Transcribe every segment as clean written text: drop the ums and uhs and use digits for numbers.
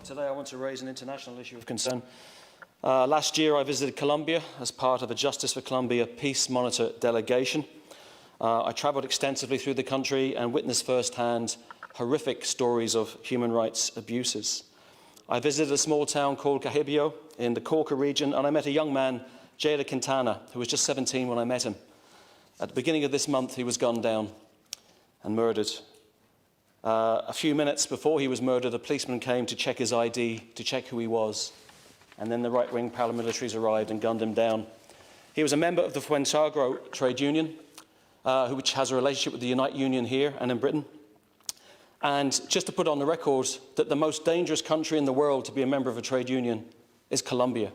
Today I want to raise an international issue of concern. Last year I visited Colombia as part of a Justice for Colombia Peace Monitor delegation. I travelled extensively through the country and witnessed firsthand horrific stories of human rights abuses. I visited a small town called Cajibio in the Cauca region, and I met a young man, Jada Quintana, who was just 17 when I met him. At the beginning of this month, he was gunned down and murdered. A few minutes before he was murdered, a policeman came to check his ID, to check who he was, and then the right-wing paramilitaries arrived and gunned him down. He was a member of the Fuenteagro trade union, which has a relationship with the Unite Union here and in Britain. And just to put on the record that the most dangerous country in the world to be a member of a trade union is Colombia.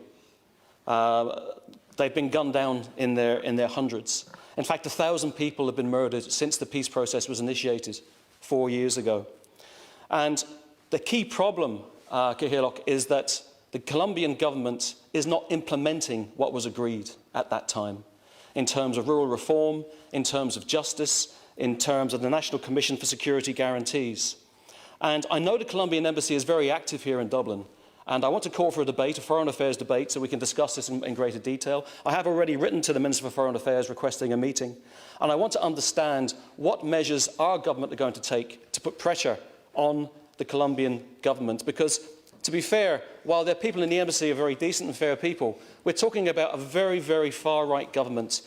They've been gunned down in their hundreds. In fact, 1,000 people have been murdered since the peace process was initiated 4 years ago. And the key problem, Kihilok, is that the Colombian government is not implementing what was agreed at that time in terms of rural reform, in terms of justice, in terms of the National Commission for Security Guarantees. And I know the Colombian embassy is very active here in Dublin, and I want to call for a debate, a foreign affairs debate, so we can discuss this in greater detail. I have already written to the Minister for Foreign Affairs requesting a meeting, and I want to understand what measures our government are going to take to put pressure on the Colombian government, because, to be fair, while their people in the embassy are very decent and fair people, we're talking about a very, very far-right government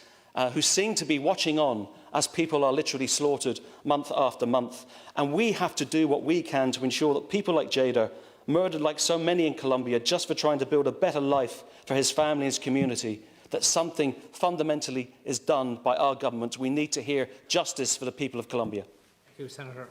who seem to be watching on as people are literally slaughtered month after month. And we have to do what we can to ensure that people like Jada, murdered like so many in Colombia just for trying to build a better life for his family and his community, that something fundamentally is done by our government. We need to hear justice for the people of Colombia. Thank you, Senator.